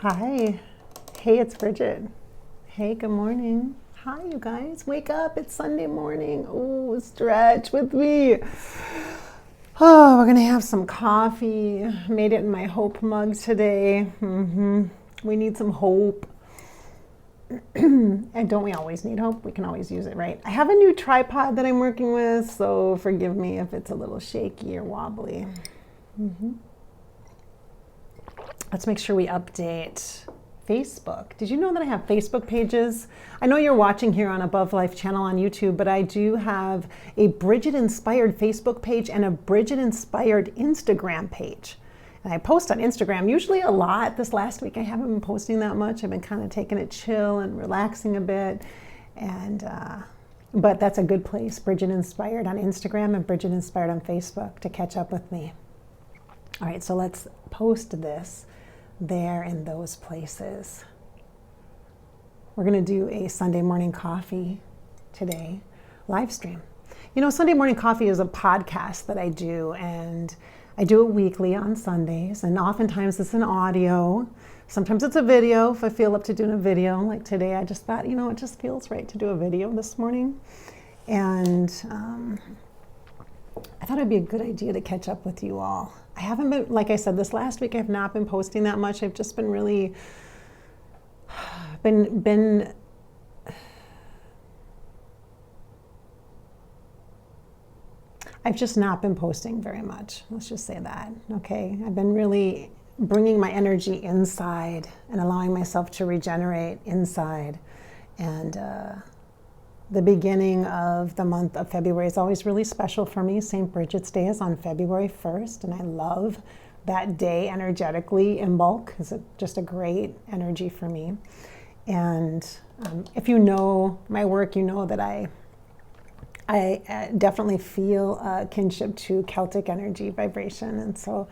Hi. Hey, it's Bridgette. Hey, good morning. Hi, you guys. Wake up. It's Sunday morning. Oh, stretch with me. Oh, we're going to have some coffee. Made it in my hope mug today. We need some hope. And don't we always need hope? We can always use it, right? I have a new tripod that I'm working with, so forgive me if it's a little shaky or wobbly. Let's make sure we update Facebook. Did you know that I have Facebook pages? I know you're watching here on Above Life channel on YouTube, but I do have a Bridgette Inspired Facebook page and a Bridgette Inspired Instagram page. And I post on Instagram usually a lot. This last week I haven't been posting that much. I've been kind of taking it chill and relaxing a bit. And but that's a good place, Bridgette Inspired on Instagram and Bridgette Inspired on Facebook, to catch up with me. All right, so let's post this there in those places. We're going to do a Sunday morning coffee today, live stream. You know, Sunday morning coffee is a podcast that I do, and I do it weekly on Sundays, and oftentimes it's an audio. Sometimes it's a video if I feel up to doing a video. Like today, I just thought, you know, it just feels right to do a video this morning. And I thought it'd be a good idea to catch up with you all. I haven't been, like I said, this last week I've not been posting that much. I've just been really, I've just not been posting very much. Let's just say that, okay? I've been really bringing my energy inside and allowing myself to regenerate inside. And the beginning of the month of February is always really special for me. St. Bridget's Day is on February 1st, and I love that day energetically in bulk. It's just a great energy for me. And if you know my work, you know that I definitely feel a kinship to Celtic energy vibration. And so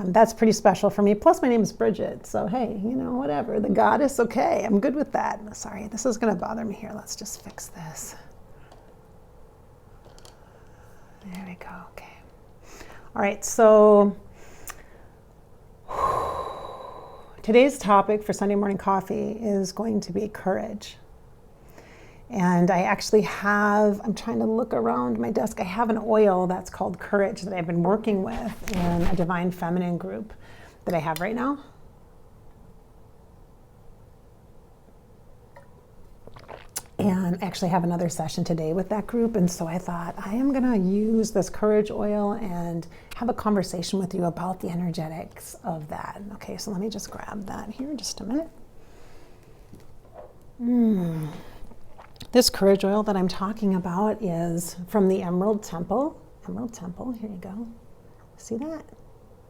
that's pretty special for me. Plus, my name is Bridgette. So, hey, you know, whatever. The goddess, okay. I'm good with that. Sorry, this is going to bother me here. Let's just fix this. There we go. Okay. All right. So, today's topic for Sunday morning coffee is going to be courage. And I actually have, I'm trying to look around my desk, I have an oil that's called Courage that I've been working with in a Divine Feminine group that I have right now. And I actually have another session today with that group. And so I thought, I am going to use this Courage oil and have a conversation with you about the energetics of that. Okay, so let me just grab that here in just a minute. This courage oil that I'm talking about is from the Emerald Temple. Emerald Temple, here you go. See that?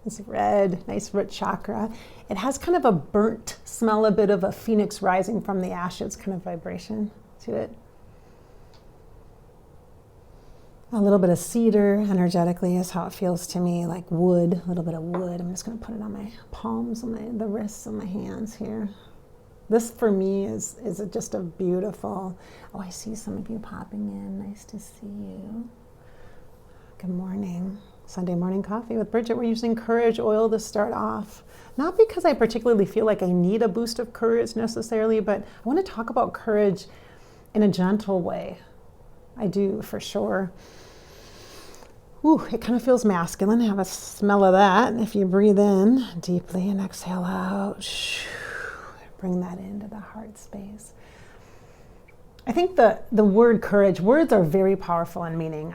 It's red, nice root chakra. It has kind of a burnt smell, a bit of a phoenix rising from the ashes kind of vibration to it. A little bit of cedar energetically is how it feels to me, like wood, a little bit of wood. I'm just going to put it on my palms, on the wrists of my hands here. This for me is just a beautiful, oh, I see some of you popping in. Nice to see you. Good morning. Sunday morning coffee with Bridgette. We're using courage oil to start off. Not because I particularly feel like I need a boost of courage necessarily, but I want to talk about courage in a gentle way. I do, for sure. Ooh, it kind of feels masculine. Have a smell of that. If you breathe in deeply and exhale out. Bring that into the heart space. I think the word courage, words are very powerful in meaning.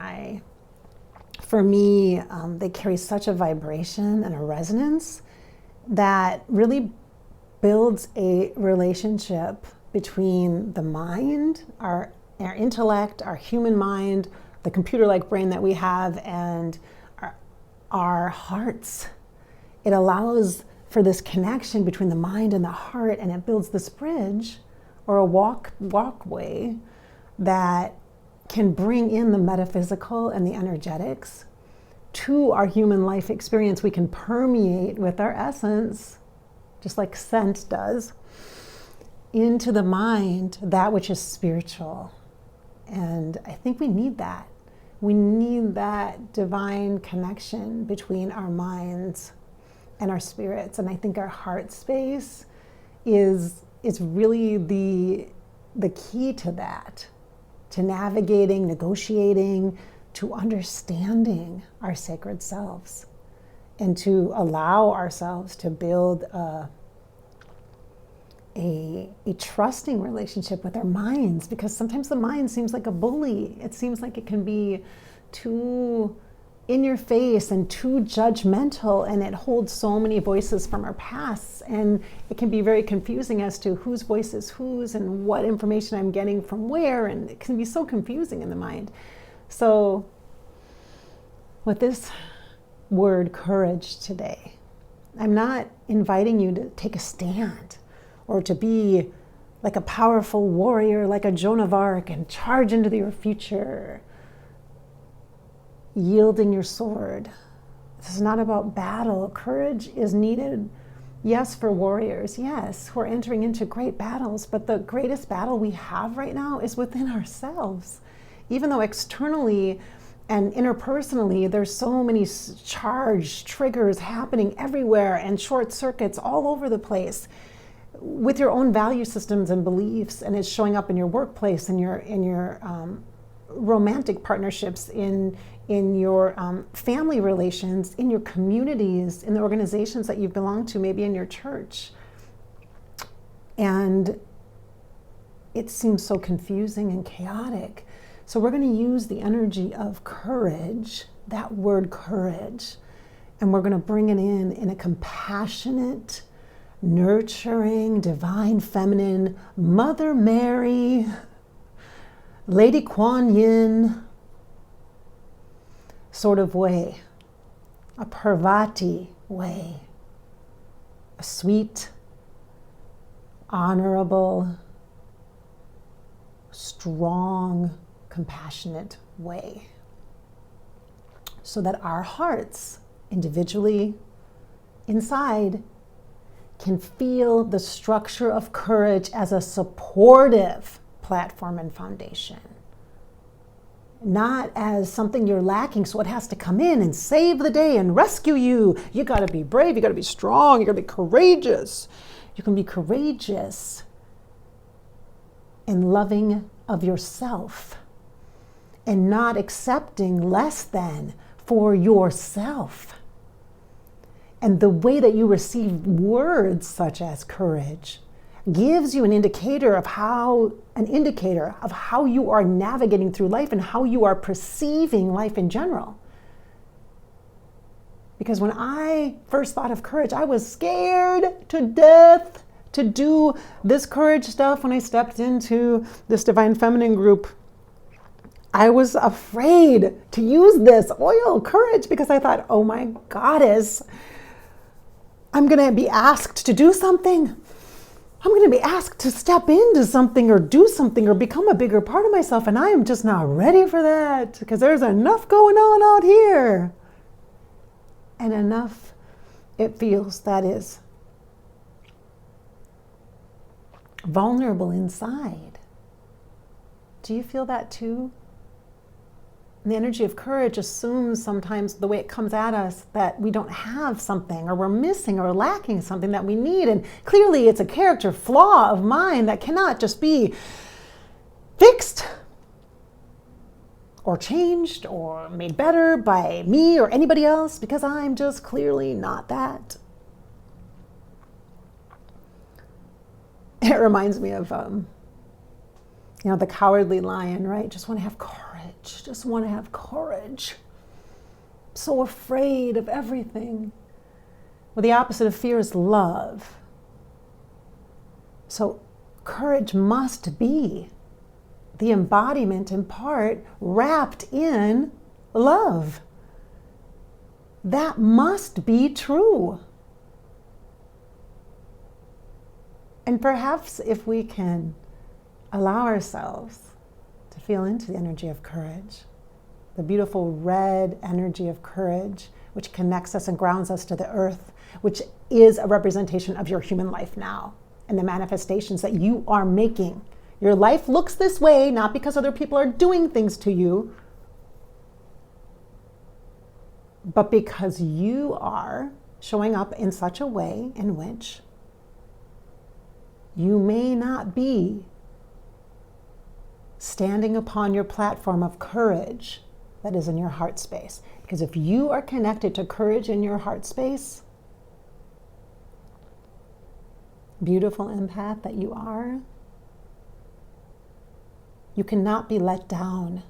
For me, they carry such a vibration and a resonance that really builds a relationship between the mind, our intellect, our human mind, the computer-like brain that we have, and our hearts. It allows for this connection between the mind and the heart, and it builds this bridge or a walkway that can bring in the metaphysical and the energetics to our human life experience. We can permeate with our essence, just like scent does, into the mind that which is spiritual. And I think we need that. We need that divine connection between our minds and our spirits. And I think our heart space is really the key to that, to navigating, negotiating, to understanding our sacred selves, and to allow ourselves to build a trusting relationship with our minds, because sometimes the mind seems like a bully. It seems like it can be too in your face and too judgmental, and it holds so many voices from our pasts, and it can be very confusing as to whose voice is whose and what information I'm getting from where, and it can be so confusing in the mind. So with this word courage today, I'm not inviting you to take a stand or to be like a powerful warrior like a Joan of Arc and charge into your future, yielding your sword. This is not about battle. Courage is needed, yes, for warriors, yes, who are entering into great battles, but the greatest battle we have right now is within ourselves. Even though externally and interpersonally, there's so many charged triggers happening everywhere and short circuits all over the place with your own value systems and beliefs, and it's showing up in your workplace, in your romantic partnerships, in your family relations, in your communities, in the organizations that you belong to, maybe in your church. And it seems so confusing and chaotic. So we're going to use the energy of courage, that word courage, and we're going to bring it in a compassionate, nurturing, divine feminine, Mother Mary, Lady Kuan Yin sort of way, a Parvati way, a sweet, honorable, strong, compassionate way, so that our hearts, individually, inside, can feel the structure of courage as a supportive platform and foundation, not as something you're lacking, so it has to come in and save the day and rescue you. You got to be brave, you got to be strong, you got to be courageous. You can be courageous and loving of yourself and not accepting less than for yourself. And the way that you receive words such as courage gives you an indicator of how you are navigating through life and how you are perceiving life in general. Because when I first thought of courage, I was scared to death to do this courage stuff. When I stepped into this Divine Feminine group, I was afraid to use this oil, courage, because I thought, oh my goddess, I'm going to be asked to do something. I'm going to be asked to step into something or do something or become a bigger part of myself. And I am just not ready for that, because there's enough going on out here. And enough, it feels, that is vulnerable inside. Do you feel that too? And the energy of courage assumes sometimes, the way it comes at us, that we don't have something, or we're missing or lacking something that we need. And clearly it's a character flaw of mine that cannot just be fixed or changed or made better by me or anybody else, because I'm just clearly not that. It reminds me of, the Cowardly Lion, right? Just want to have courage. Just want to have courage. So afraid of everything. Well, the opposite of fear is love. So courage must be the embodiment, in part, wrapped in love. That must be true. And perhaps if we can allow ourselves to feel into the energy of courage, the beautiful red energy of courage, which connects us and grounds us to the earth, which is a representation of your human life now and the manifestations that you are making. Your life looks this way, not because other people are doing things to you, but because you are showing up in such a way in which you may not be standing upon your platform of courage that is in your heart space. Because if you are connected to courage in your heart space, beautiful empath that you are, you cannot be let down.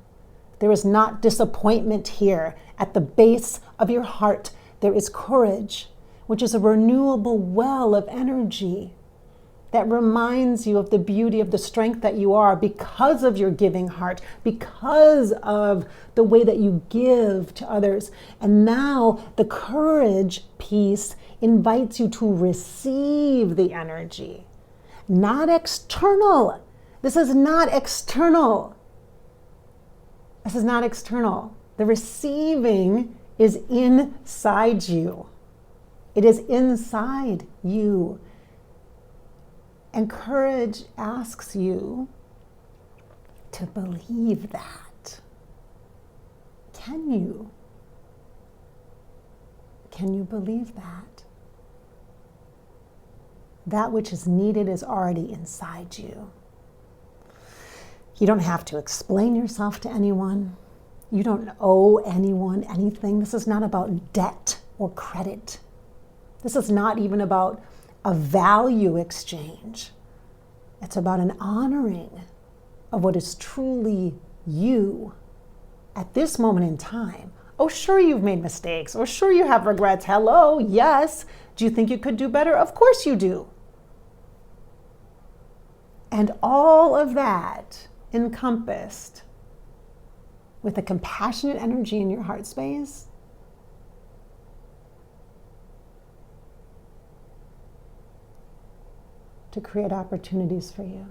There is not disappointment here. At the base of your heart, there is courage, which is a renewable well of energy that reminds you of the beauty of the strength that you are because of your giving heart, because of the way that you give to others. And now the courage piece invites you to receive the energy, not external. This is not external. This is not external. The receiving is inside you. It is inside you. And courage asks you to believe that. Can you? Can you believe that? That which is needed is already inside you. You don't have to explain yourself to anyone. You don't owe anyone anything. This is not about debt or credit. This is not even about a value exchange. It's about an honoring of what is truly you at this moment in time. Oh, sure, you've made mistakes. Oh, sure, you have regrets. Hello, yes. Do you think you could do better? Of course you do. And all of that encompassed with a compassionate energy in your heart space to create opportunities for you.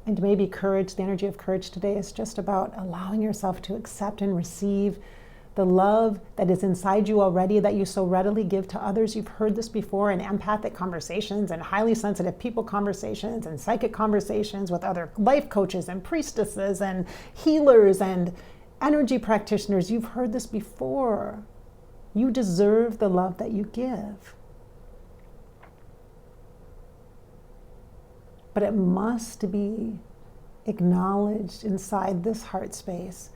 And maybe courage, the energy of courage today is just about allowing yourself to accept and receive the love that is inside you already that you so readily give to others. You've heard this before in empathic conversations and highly sensitive people conversations and psychic conversations with other life coaches and priestesses and healers and energy practitioners. You've heard this before. You deserve the love that you give. But it must be acknowledged inside this heart space.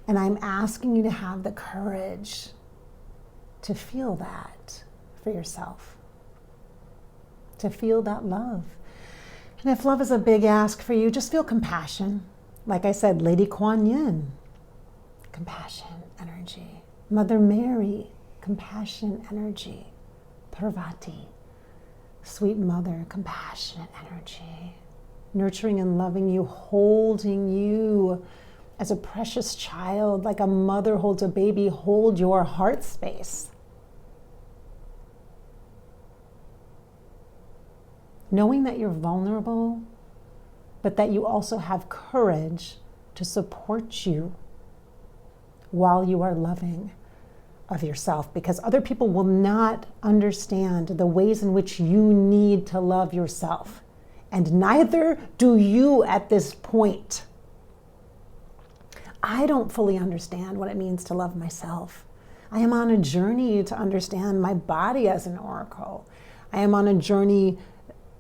And I'm asking you to have the courage to feel that for yourself, to feel that love. And if love is a big ask for you, just feel compassion. Like I said, Lady Kuan Yin, compassion, energy. Mother Mary, compassion, energy. Parvati, sweet mother, compassionate energy, nurturing and loving you, holding you as a precious child, like a mother holds a baby. Hold your heart space. Knowing that you're vulnerable, but that you also have courage to support you while you are loving of yourself, because other people will not understand the ways in which you need to love yourself. And neither do you at this point. I don't fully understand what it means to love myself. I am on a journey to understand my body as an oracle. I am on a journey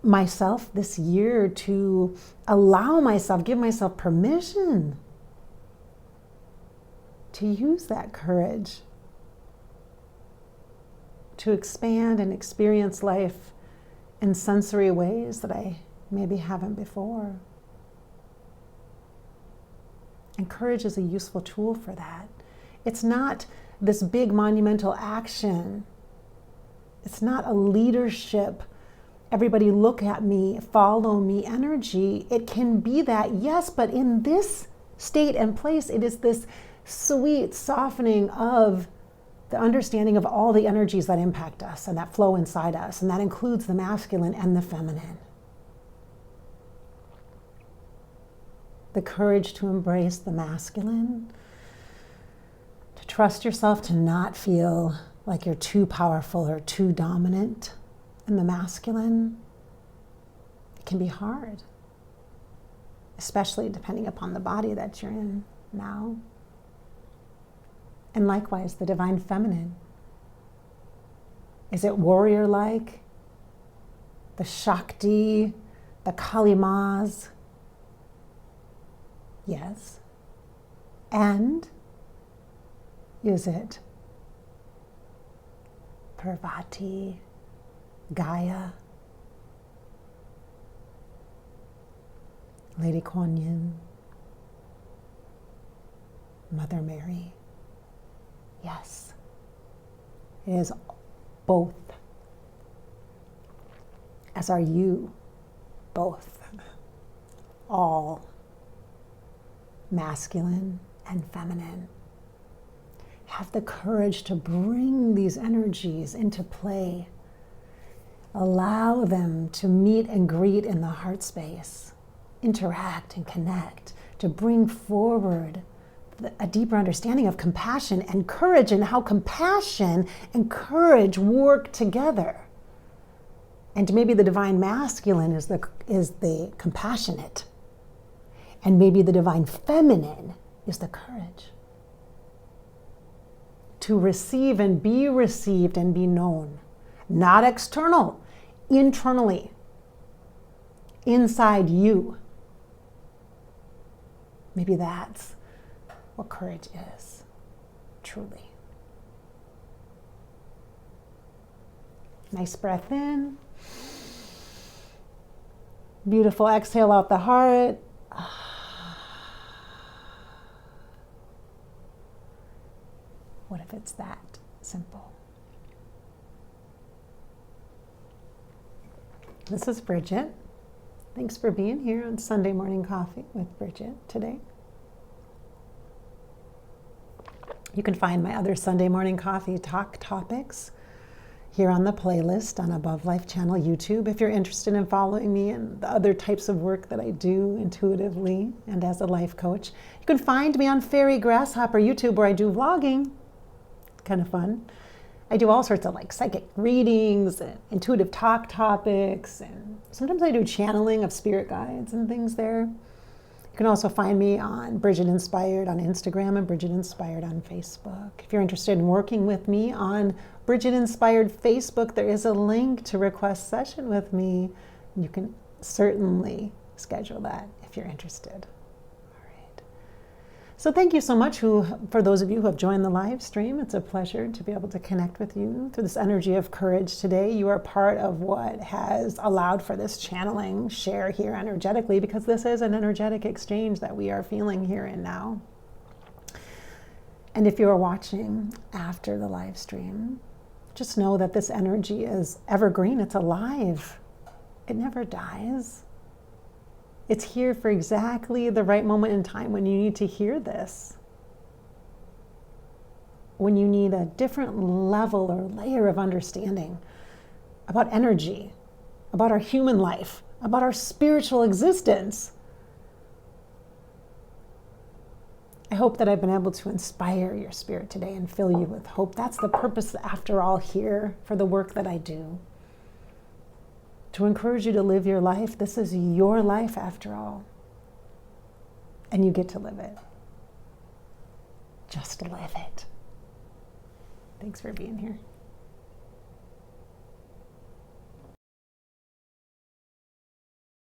myself this year to allow myself, give myself permission to use that courage to expand and experience life in sensory ways that I maybe haven't before. And courage is a useful tool for that. It's not this big monumental action. It's not a leadership, everybody look at me, follow me energy. It can be that, yes, but in this state and place, it is this sweet softening of the understanding of all the energies that impact us and that flow inside us, and that includes the masculine and the feminine. The courage to embrace the masculine, to trust yourself to not feel like you're too powerful or too dominant in the masculine. It can be hard, especially depending upon the body that you're in now. And likewise, the divine feminine, Is it warrior-like? The Shakti, the Kalimas? Yes. And is it Parvati, Gaia, Lady Kuan Yin, Mother Mary? Yes. It is both. As are you, both. All masculine and feminine. Have the courage to bring these energies into play. Allow them to meet and greet in the heart space. Interact and connect to bring forward a deeper understanding of compassion and courage, and how compassion and courage work together. And maybe the divine masculine is the compassionate. And maybe the divine feminine is the courage. To receive and be received and be known. Not external, internally. Inside you. Maybe that's what courage is, truly. Nice breath in. Beautiful exhale out the heart. What if it's that simple? This is Bridgette. Thanks for being here on Sunday Morning Coffee with Bridgette today. You can find my other Sunday Morning Coffee talk topics here on the playlist on Above Life channel YouTube. If you're interested in following me and the other types of work that I do intuitively and as a life coach, you can find me on Fairy Grasshopper YouTube, where I do vlogging. Kind of fun. I do all sorts of like psychic readings and intuitive talk topics, and sometimes I do channeling of spirit guides and things there. You can also find me on Bridgette Inspired on Instagram and Bridgette Inspired on Facebook. If you're interested in working with me on Bridgette Inspired Facebook, there is a link to request session with me. You can certainly schedule that if you're interested. So thank you so much for those of you who have joined the live stream. It's a pleasure to be able to connect with you through this energy of courage today. You are part of what has allowed for this channeling share here energetically, because this is an energetic exchange that we are feeling here and now. And if you are watching after the live stream, just know that this energy is evergreen. It's alive. It never dies. It's here for exactly the right moment in time when you need to hear this. When you need a different level or layer of understanding about energy, about our human life, about our spiritual existence. I hope that I've been able to inspire your spirit today and fill you with hope. That's the purpose, after all, here for the work that I do. To encourage you to live your life. This is your life after all. And you get to live it. Just live it. Thanks for being here.